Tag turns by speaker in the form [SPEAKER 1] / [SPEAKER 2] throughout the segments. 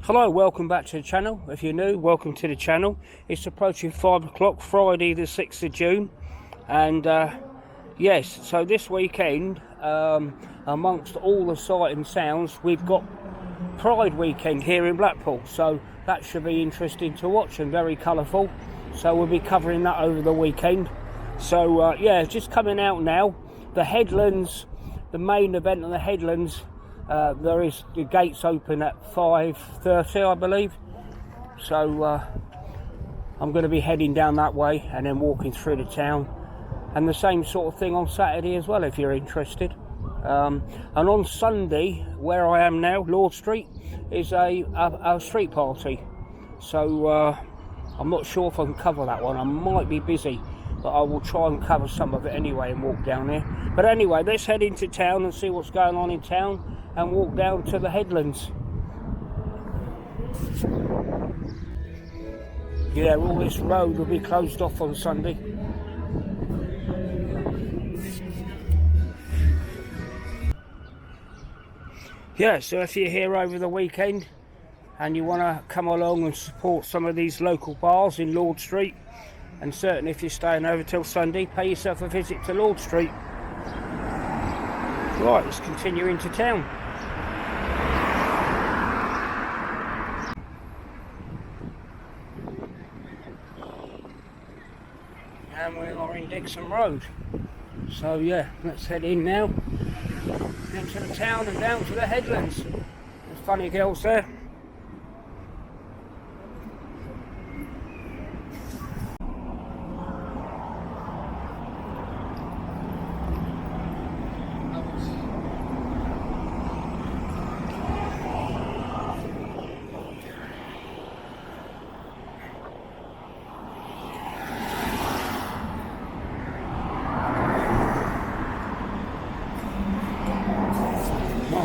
[SPEAKER 1] Hello, welcome back to the channel. If you're new, welcome to the channel. It's approaching 5 o'clock, Friday the 6th of June. And yes, so this weekend, amongst all the sight and sounds, we've got Pride weekend here in Blackpool. So that should be interesting to watch and very colourful. So we'll be covering that over the weekend. So yeah, just coming out now. The headlands, the main event on the headlands, there is the gates open at 5:30, I believe. So I'm going to be heading down that way and then walking through the town. And the same sort of thing on Saturday as well, if you're interested. And on Sunday, where I am now, Lord Street, is a street party. So I'm not sure if I can cover that one. I might be busy, but I will try and cover some of it anyway and walk down there. But anyway, let's head into town and see what's going on in town and walk down to the headlands. Yeah, all this road will be closed off on Sunday. Yeah, so if you're here over the weekend and you want to come along and support some of these local bars in Lord Street, and certainly if you're staying over till Sunday, pay yourself a visit to Lord Street. Right, let's continue into town. And we are in Dixon Road. So yeah, let's head in now. Into the town and down to the headlands. There's funny girls there.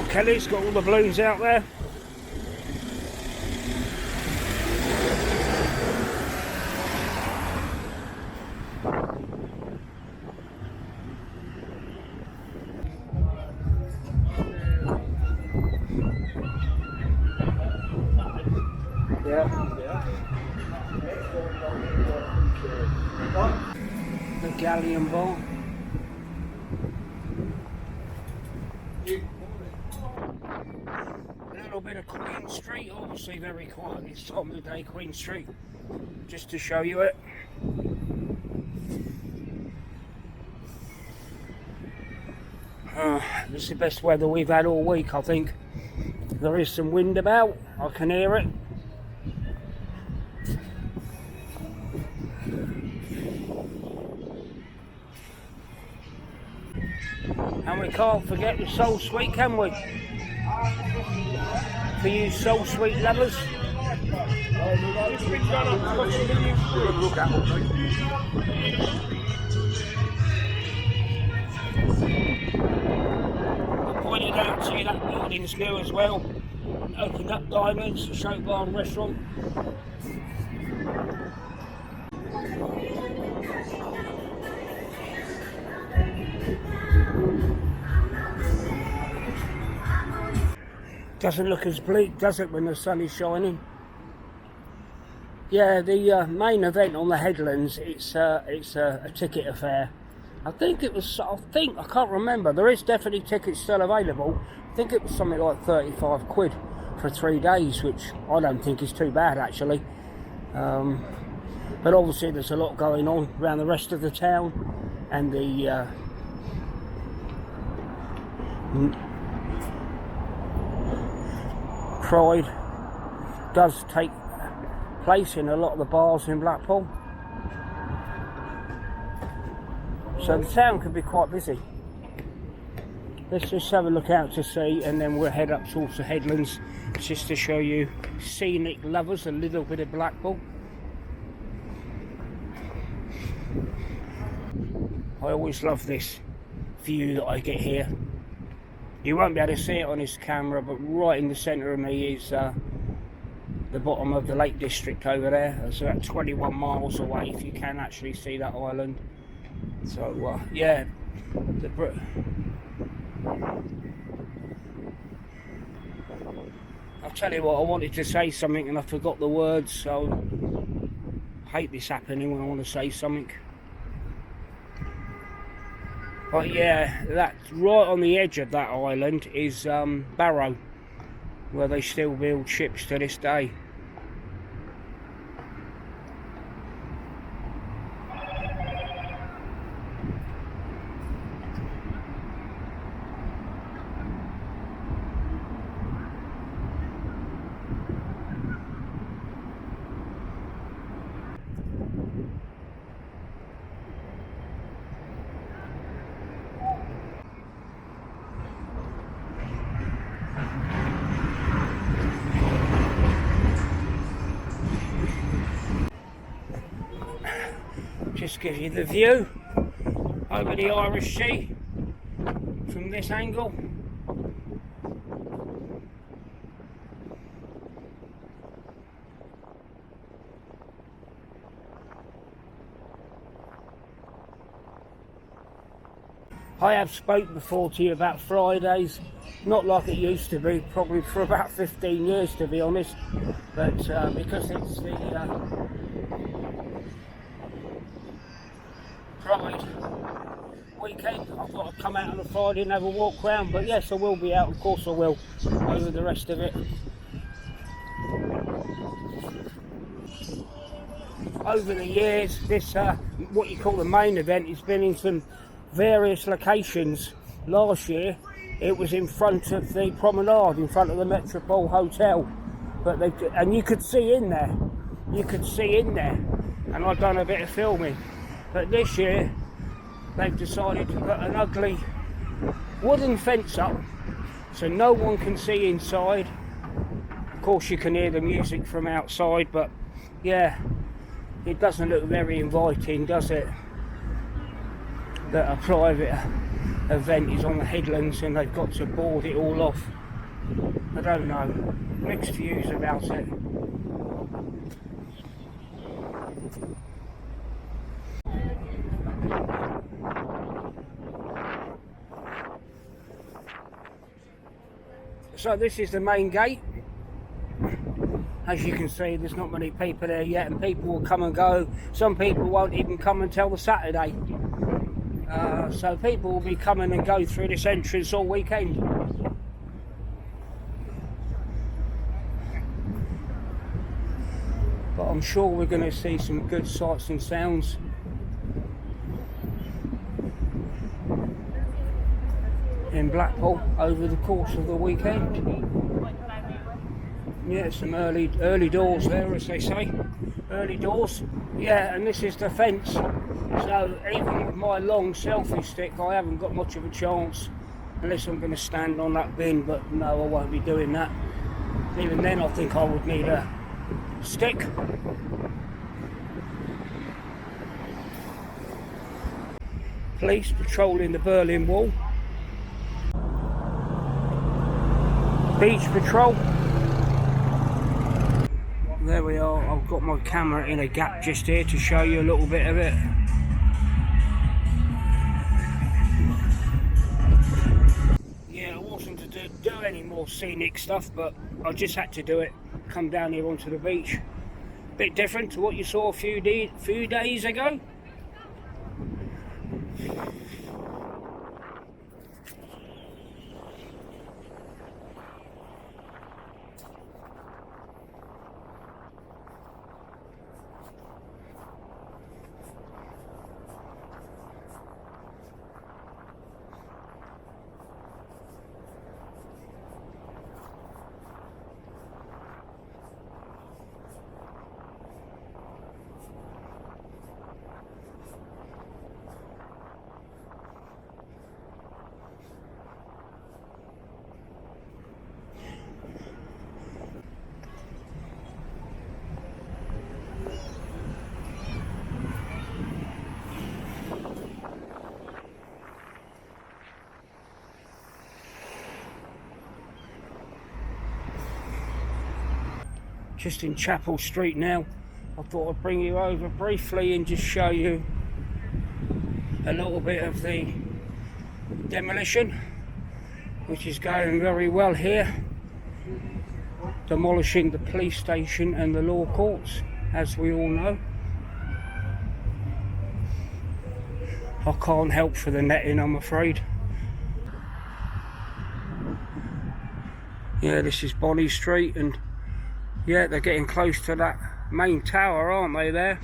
[SPEAKER 1] Kelly's got all the balloons out there. Yeah. The Galleon Bar. A little bit of Queen Street, obviously very quiet this time of the day, Queen Street, just to show you it. This is the best weather we've had all week, I think. There is some wind about, I can hear it. And we can't forget the Soul Sweet, can we? For you Soul Sweet lovers. I pointed out to you that building's new as well. Opened up Diamonds, Show Bar and Restaurant. Doesn't look as bleak, does it, when the sun is shining? Yeah, the main event on the headlands, it's a ticket affair. I can't remember. There is definitely tickets still available. I think it was something like 35 quid for 3 days, which I don't think is too bad actually. But obviously there's a lot going on around the rest of the town, and the Pride does take place in a lot of the bars in Blackpool. So the town can be quite busy. Let's just have a look out to sea, and then we'll head up towards the headlands just to show you scenic lovers a little bit of Blackpool. I always love this view that I get here. You won't be able to see it on this camera, but right in the centre of me is the bottom of the Lake District over there. It's about 21 miles away, if you can actually see that island. So yeah, Tell you what, I wanted to say something and I forgot the words, so I hate this happening when I want to say something. But yeah, that's right on the edge of that island is Barrow, where they still build ships to this day. Just give you the view over the Irish Sea from this angle. I have spoke before to you about Fridays, not like it used to be, probably for about 15 years to be honest, but because it's the Pride weekend, I've got to come out on a Friday and have a walk round. But yes, I will be out, of course I will, over the rest of it. Over the years, this what you call the main event has been in some various locations. Last year it was in front of the promenade, in front of the Metropole Hotel, but and you could see in there, and I've done a bit of filming. But this year they've decided to put an ugly wooden fence up so no one can see inside. Of course you can hear the music from outside, but yeah, it doesn't look very inviting, does it? That a private event is on the headlands and they've got to board it all off. I don't know, mixed views about it. So this is the main gate. As you can see, there's not many people there yet, and people will come and go. Some people won't even come until the Saturday. So people will be coming and go through this entrance all weekend. But I'm sure we're going to see some good sights and sounds. In Blackpool over the course of the weekend. Yeah, some early doors there, as they say. Early doors. Yeah, and this is the fence. So even with my long selfie stick, I haven't got much of a chance unless I'm going to stand on that bin. But no, I won't be doing that. Even then, I think I would need a stick. Police patrolling the Berlin Wall. Beach patrol. There we are. I've got my camera in a gap just here to show you a little bit of it. Yeah, I wasn't to do any more scenic stuff, but I just had to do it. Come down here onto the beach. Bit different to what you saw a few days ago. Just in Chapel Street now. I thought I'd bring you over briefly and just show you a little bit of the demolition, which is going very well here. demolishing the police station and the law courts, as we all know. I can't help for the netting, I'm afraid. Yeah, this is Bonnie Street, and yeah, they're getting close to that main tower, aren't they, there?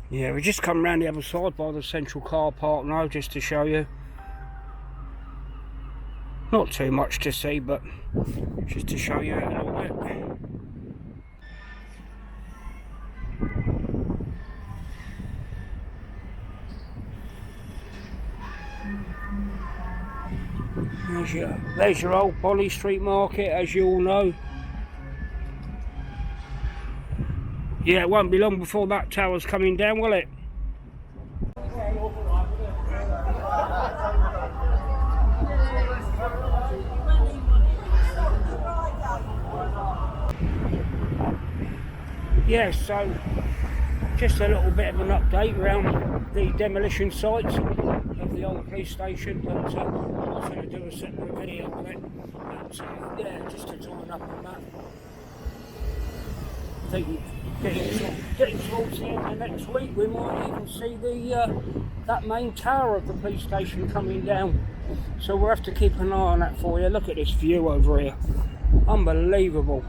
[SPEAKER 1] Yeah, we just come round the other side by the central car park now, just to show you. Not too much to see, but just to show you a little bit. There's your old Bonnie Street Market, as you all know. Yeah, it won't be long before that tower's coming down, will it? Yeah, so just a little bit of an update around the demolition sites of the old police station, but I was going to do a separate video on it. But yeah, just to join up on that. I think getting towards the end of next week, we might even see that main tower of the police station coming down. So we'll have to keep an eye on that for you. Look at this view over here, unbelievable.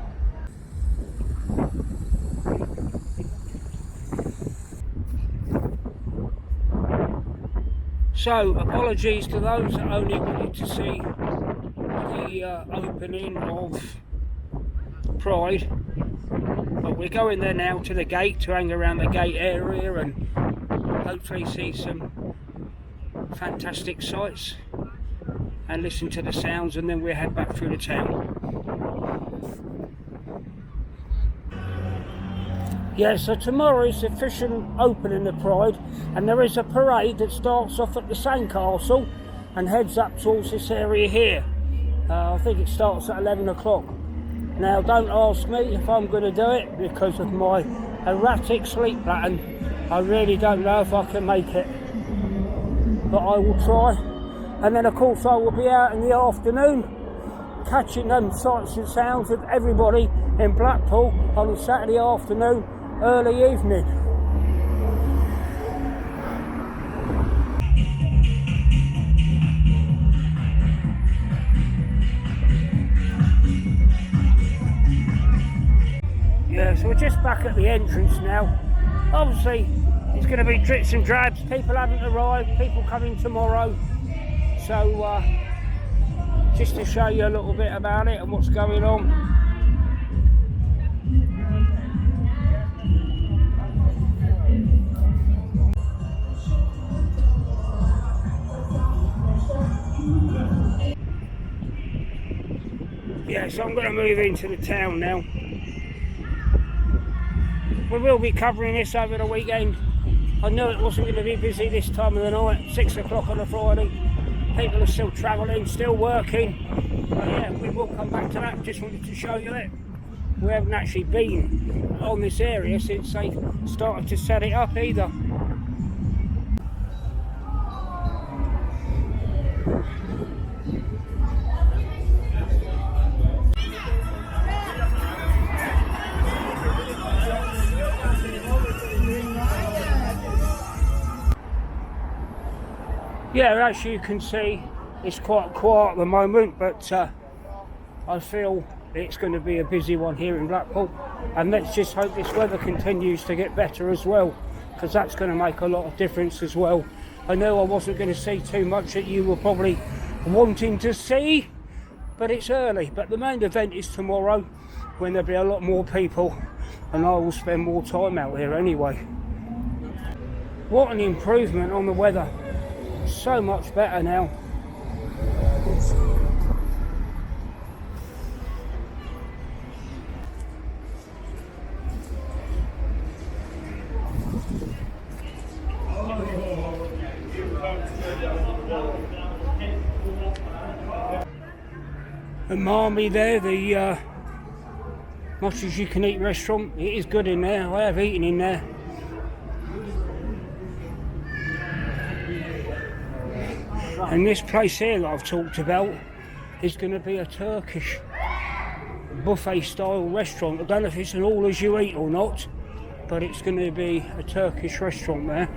[SPEAKER 1] So apologies to those that only wanted to see the opening of Pride. But we're going there now to the gate to hang around the gate area and hopefully see some fantastic sights and listen to the sounds, and then we'll head back through the town. Yeah, so tomorrow is the official opening of Pride, and there is a parade that starts off at the Sandcastle and heads up towards this area here. I think it starts at 11 o'clock. Now, don't ask me if I'm going to do it because of my erratic sleep pattern. I really don't know if I can make it, but I will try. And then, of course, I will be out in the afternoon catching them sights and sounds of everybody in Blackpool on a Saturday afternoon, early evening. Yeah, so we're just back at the entrance now. Obviously, it's going to be drips and drabs. People haven't arrived, people coming tomorrow. So, just to show you a little bit about it and what's going on. Yeah, so I'm going to move into the town now. We will be covering this over the weekend. I knew it wasn't going to be busy this time of the night, 6 o'clock on a Friday. People are still travelling, still working. But yeah, we will come back to that. Just wanted to show you it. We haven't actually been on this area since they started to set it up either. Yeah, as you can see, it's quite quiet at the moment, but I feel it's going to be a busy one here in Blackpool, and let's just hope this weather continues to get better as well, because that's going to make a lot of difference as well. I know I wasn't going to see too much that you were probably wanting to see, but it's early. But the main event is tomorrow, when there'll be a lot more people, and I will spend more time out here anyway. What an improvement on the weather. So much better now. And Marmee there, the much as you can eat restaurant, it is good in there. I have eaten in there. And this place here that I've talked about is going to be a Turkish buffet style restaurant. I don't know if it's an all as you eat or not, but it's going to be a Turkish restaurant there.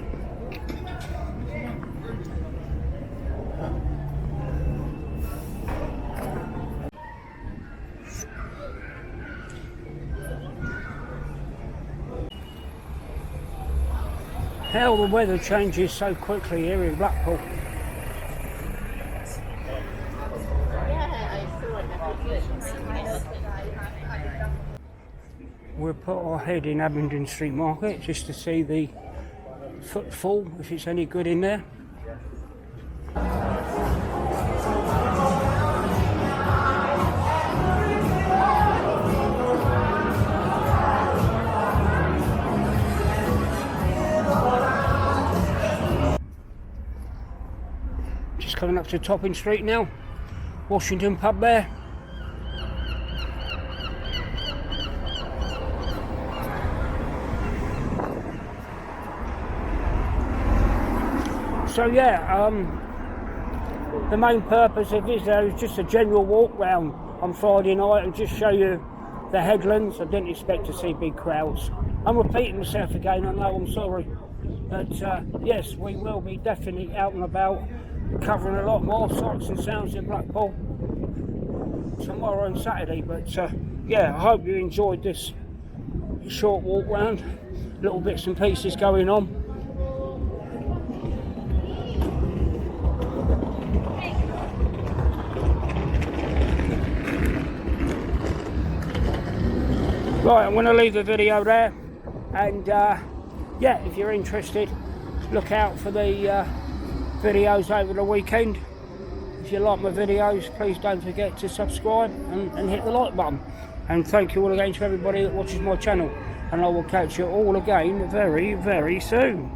[SPEAKER 1] How the weather changes so quickly here in Blackpool. We'll put our head in Abingdon Street Market just to see the footfall, if it's any good in there. Just coming up to Topping Street now, Washington pub there. So yeah, the main purpose of this is just a general walk round on Friday night and just show you the headlands. I didn't expect to see big crowds. I'm repeating myself again, I know, I'm sorry. But yes, we will be definitely out and about, covering a lot more sights and sounds in Blackpool tomorrow and Saturday. But yeah, I hope you enjoyed this short walk round, little bits and pieces going on. Right, I'm going to leave the video there, and yeah, if you're interested, look out for the videos over the weekend. If you like my videos, please don't forget to subscribe and hit the like button. And thank you all again to everybody that watches my channel, and I will catch you all again very, very soon.